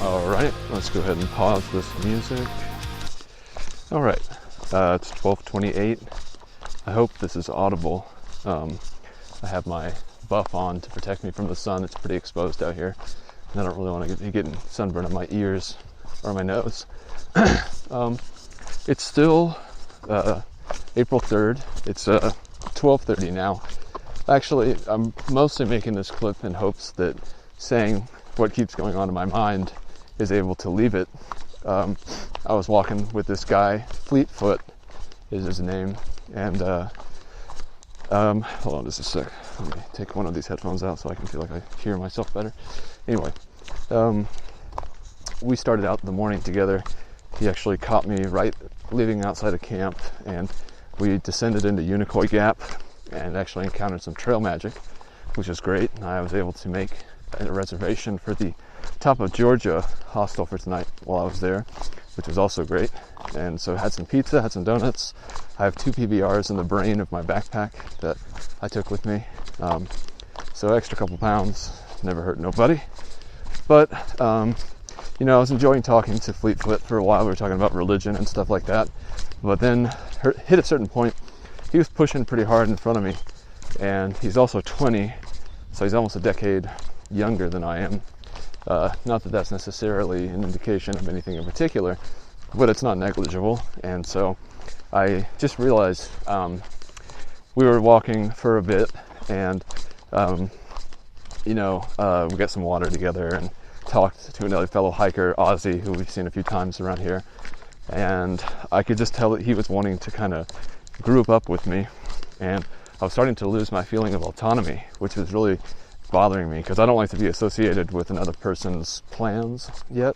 Alright, let's go ahead and pause this music. Alright, it's 12:28. I hope this is audible. I have my buff on to protect me from the sun. It's pretty exposed out here, and I don't really want to be getting sunburn on my ears or my nose. It's still April 3rd. It's 12:30 now. Actually, I'm mostly making this clip in hopes that saying what keeps going on in my mind is able to leave it. I was walking with this guy, Fleetfoot is his name, and hold on just a sec. Let me take one of these headphones out so I can feel like I hear myself better. Anyway, we started out the morning together. He actually caught me right leaving outside of camp, and we descended into Unicoi Gap and actually encountered some trail magic, which was great. I was able to make a reservation for the Top of Georgia hostel for tonight while I was there, which was also great. And so had some pizza, had some donuts. I have 2 PBRs in the brain of my backpack that I took with me. So extra couple pounds, never hurt nobody. But, I was enjoying talking to Fleetfoot for a while. We were talking about religion and stuff like that. But then hit a certain point, he was pushing pretty hard in front of me. And he's also 20, so he's almost a decade younger than I am. Not that that's necessarily an indication of anything in particular, but it's not negligible. And so I just realized we were walking for a bit, and we got some water together and talked to another fellow hiker, Ozzy, who we've seen a few times around here. And I could just tell that he was wanting to kind of group up with me, and I was starting to lose my feeling of autonomy, which was really bothering me because I don't like to be associated with another person's plans yet.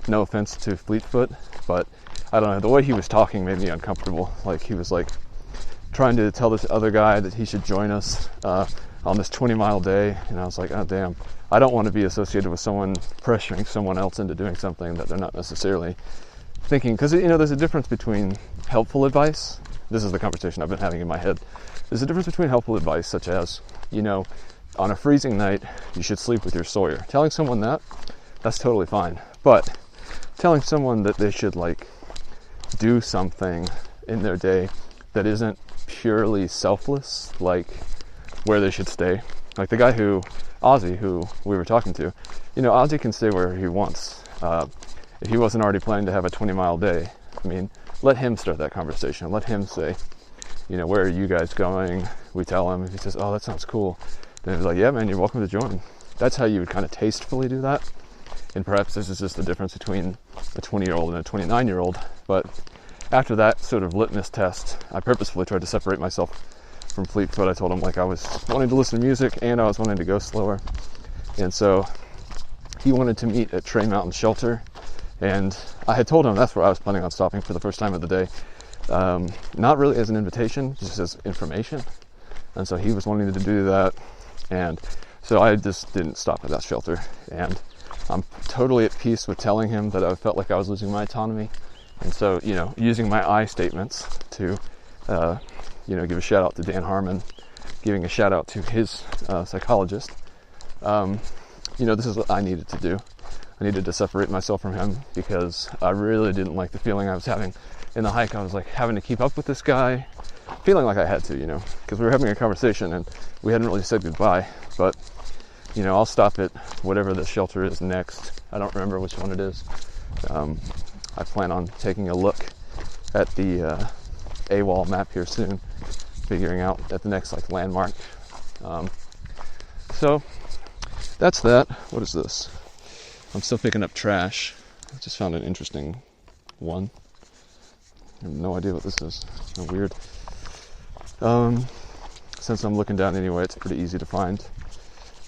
No offense to Fleetfoot, but I don't know, the way he was talking made me uncomfortable. Like he was like trying to tell this other guy that he should join us on this 20-mile day, and I was like, oh damn, I don't want to be associated with someone pressuring someone else into doing something that they're not necessarily thinking. Because there's a difference between helpful advice. This is the conversation I've been having in my head. There's a difference between helpful advice, such as, on a freezing night, you should sleep with your Sawyer. Telling someone that's totally fine. But telling someone that they should, do something in their day that isn't purely selfless, like where they should stay. Like the guy Ozzy, who we were talking to, Ozzy can stay where he wants. If he wasn't already planning to have a 20-mile day, let him start that conversation. Let him say, where are you guys going? We tell him. If he says, oh, that sounds cool, then he's like, yeah, man, you're welcome to join. That's how you would kind of tastefully do that. And perhaps this is just the difference between a 20-year-old and a 29-year-old. But after that sort of litmus test, I purposefully tried to separate myself from Fleetfoot. I told him I was wanting to listen to music and I was wanting to go slower. And so he wanted to meet at Trey Mountain Shelter. And I had told him that's where I was planning on stopping for the first time of the day. Not really as an invitation, just as information. And so he was wanting to do that. And so I just didn't stop at that shelter. And I'm totally at peace with telling him that I felt like I was losing my autonomy. And so, using my I statements to, give a shout out to Dan Harmon, giving a shout out to his psychologist. This is what I needed to do. I needed to separate myself from him because I really didn't like the feeling I was having in the hike. I was having to keep up with this guy, feeling like I had to, because we were having a conversation and we hadn't really said goodbye. But, I'll stop at whatever the shelter is next. I don't remember which one it is. I plan on taking a look at the AWOL map here soon, figuring out at the next landmark. So that's that. What is this? I'm still picking up trash. I just found an interesting one. I have no idea what this is. It's kind of weird. Since I'm looking down anyway, it's pretty easy to find.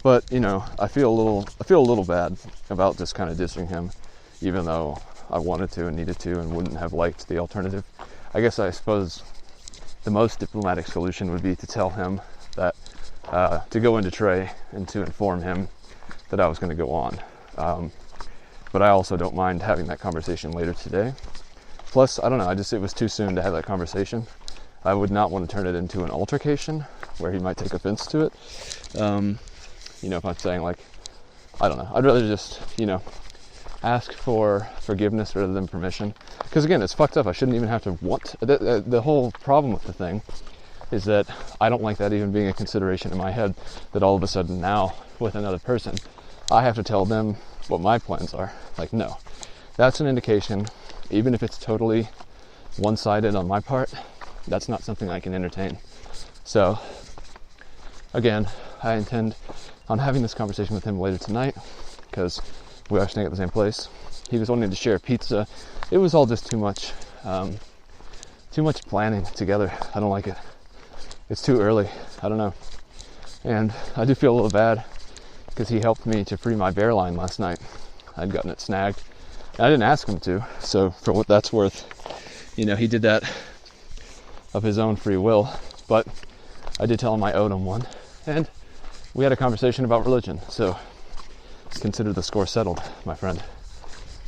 But I feel a little bad about just kind of dissing him, even though I wanted to and needed to and wouldn't have liked the alternative. I suppose the most diplomatic solution would be to tell him that to go into Trey and to inform him that I was going to go on. But I also don't mind having that conversation later today. Plus, I don't know, it was too soon to have that conversation. I would not want to turn it into an altercation where he might take offense to it. If I'm saying I don't know, I'd rather just, ask for forgiveness rather than permission. Because again, it's fucked up. I shouldn't even have to want to. The whole problem with the thing is that I don't like that even being a consideration in my head, that all of a sudden now with another person I have to tell them what my plans are. Like, no, that's an indication, even if it's totally one-sided on my part, that's not something I can entertain. So again, I intend on having this conversation with him later tonight, because we are staying at the same place. He was wanting to share pizza. It was all just too much planning together. I don't like it. It's too early. I don't know. And I do feel a little bad because he helped me to free my bear line last night. I'd gotten it snagged. And I didn't ask him to. So for what that's worth, he did that of his own free will. But I did tell him I owed him one. And we had a conversation about religion. So consider the score settled, my friend.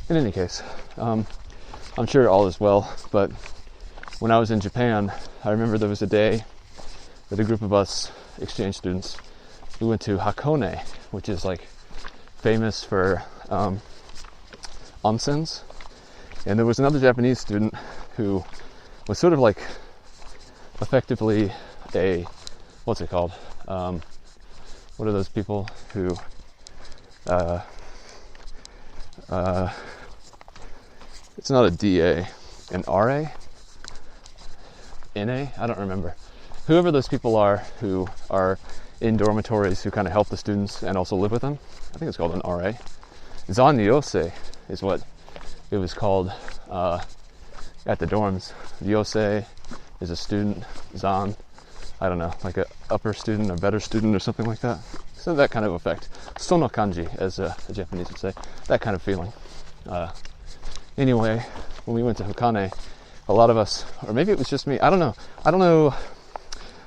In any case, I'm sure all is well. But when I was in Japan, I remember there was a day that a group of us exchange students, we went to Hakone, which is like famous for onsens. And there was another Japanese student who was sort of like effectively a, what's it called? What are those people who it's not a DA, an RA? NA? I don't remember. Whoever those people are who are in dormitories who kind of help the students and also live with them. I think it's called an RA. Zanyose is what it was called at the dorms. Yose is a student. Zan, I don't know, like a upper student, a better student or something like that. So that kind of effect. Sono kanji, as the Japanese would say. That kind of feeling. Anyway, when we went to Hakone, a lot of us, or maybe it was just me, I don't know.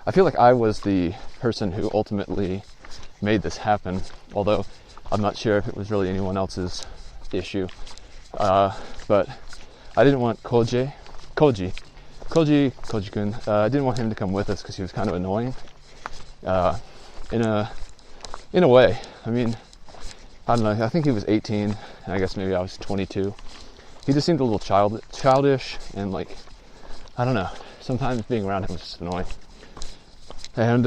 I feel like I was the person who ultimately made this happen, although I'm not sure if it was really anyone else's issue. But I didn't want Koji-kun, I didn't want him to come with us because he was kind of annoying. In a way, I mean, I don't know, I think he was 18, and I guess maybe I was 22. He just seemed a little childish, and like, I don't know, sometimes being around him was just annoying. And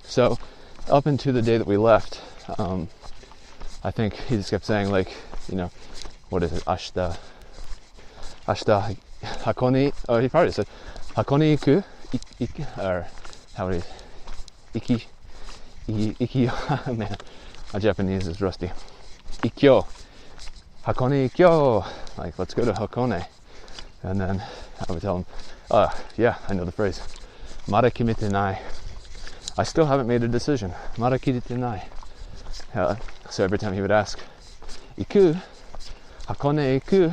so up into the day that we left, I think he just kept saying, like, what is it, ashita Hakone, oh, he probably said Hakone iku, or how it is, iki, man, my Japanese is rusty. Ikkyo, Hakone ikkyo, like, let's go to Hakone. And then I would tell him, yeah, I know the phrase, mada kimete nai. I still haven't made a decision. Mada kirite nai. So every time he would ask, iku, Hakone iku,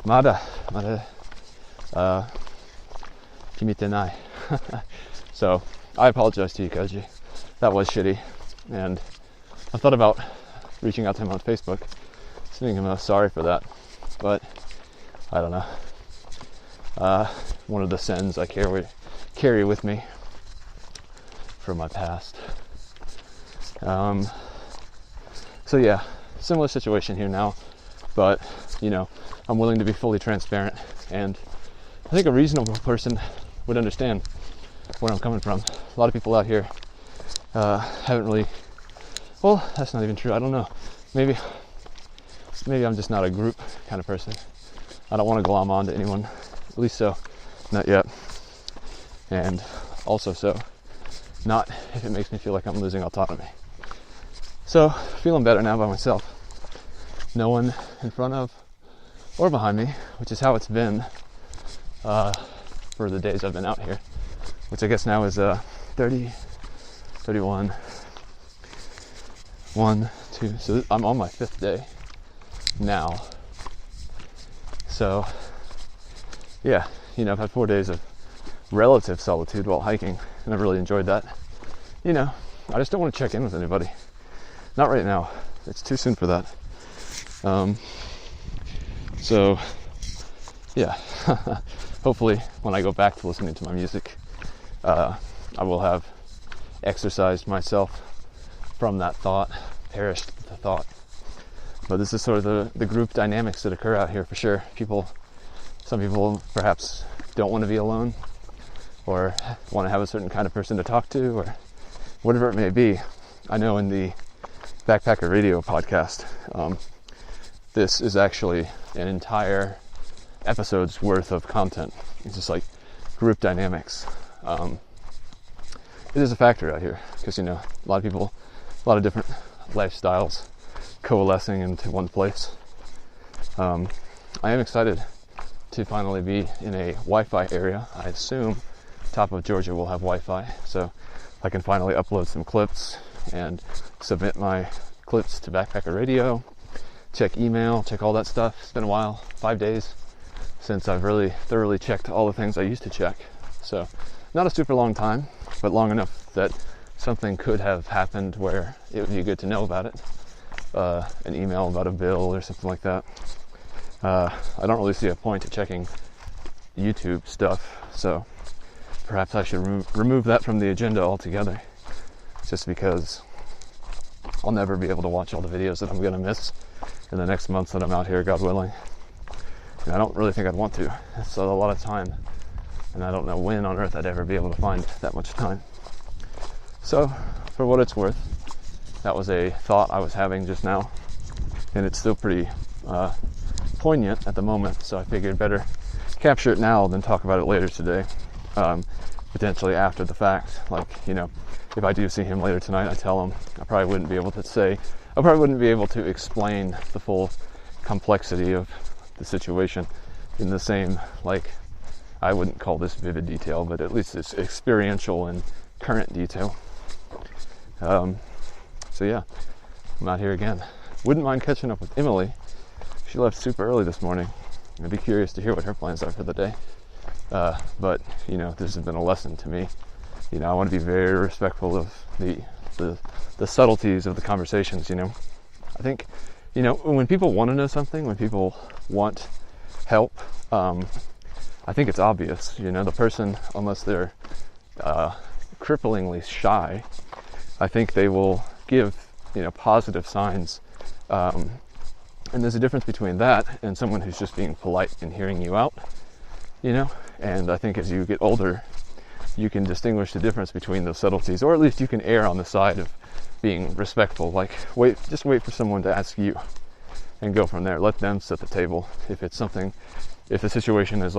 mada kimite nai. So I apologize to you, Koji. That was shitty. And I thought about reaching out to him on Facebook, sending him a sorry for that. But I don't know. One of the sins I carry with me from my past. So yeah, similar situation here now, but I'm willing to be fully transparent, and I think a reasonable person would understand where I'm coming from. A lot of people out here haven't really, well, that's not even true, I don't know. Maybe I'm just not a group kind of person. I don't want to glom on to anyone, at least so, not yet. And also so, not if it makes me feel like I'm losing autonomy. So, feeling better now by myself. No one in front of or behind me, which is how it's been for the days I've been out here, which I guess now is 30, 31, 1, 2, so I'm on my 5th day now. So, yeah, I've had 4 days of relative solitude while hiking, and I've really enjoyed that. I just don't want to check in with anybody. Not right now. It's too soon for that. So, yeah. Hopefully, when I go back to listening to my music, I will have exercised myself from that thought, perished the thought. But this is sort of the group dynamics that occur out here for sure. Some people perhaps don't want to be alone, or want to have a certain kind of person to talk to, or whatever it may be. I know in the Backpacker Radio podcast, this is actually an entire episode's worth of content. It's just like group dynamics. It is a factor out here because, a lot of people, a lot of different lifestyles coalescing into one place. I am excited to finally be in a Wi-Fi area. I assume top of Georgia will have Wi-Fi, so I can finally upload some clips and submit my clips to Backpacker Radio, check email, check all that stuff. It's been a while, 5 days, since I've really thoroughly checked all the things I used to check. So not a super long time, but long enough that something could have happened where it would be good to know about it. An email about a bill or something like that. I don't really see a point to checking YouTube stuff, so perhaps I should remove that from the agenda altogether, just because I'll never be able to watch all the videos that I'm going to miss in the next month that I'm out here, God willing. And I don't really think I'd want to. It's a lot of time, and I don't know when on earth I'd ever be able to find that much time. So, for what it's worth, that was a thought I was having just now, and it's still pretty poignant at the moment, so I figured better capture it now than talk about it later today, potentially after the fact. Like, if I do see him later tonight, I tell him I probably wouldn't be able to explain the full complexity of the situation in the same, I wouldn't call this vivid detail, but at least it's experiential and current detail. So yeah, I'm out here again. Wouldn't mind catching up with Emily. She left super early this morning. I'd be curious to hear what her plans are for the day. But, this has been a lesson to me. I want to be very respectful of the subtleties of the conversations, I think, when people want to know something, when people want help, I think it's obvious, the person, unless they're cripplingly shy, I think they will give, positive signs. And there's a difference between that and someone who's just being polite and hearing you out, and I think as you get older, you can distinguish the difference between those subtleties, or at least you can err on the side of being respectful. Just wait for someone to ask you and go from there. Let them set the table. If the situation is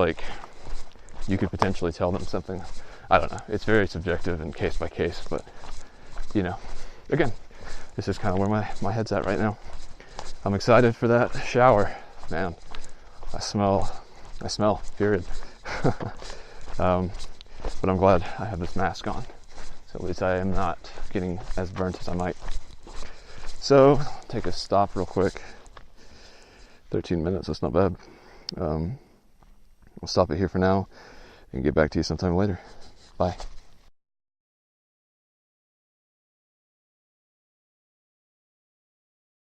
you could potentially tell them something. I don't know. It's very subjective and case by case, but again, this is kind of where my head's at right now. I'm excited for that shower, man. I smell, period. But I'm glad I have this mask on, so at least I am not getting as burnt as I might. So, take a stop real quick. 13 minutes, that's not bad. I'll stop it here for now and get back to you sometime later. Bye.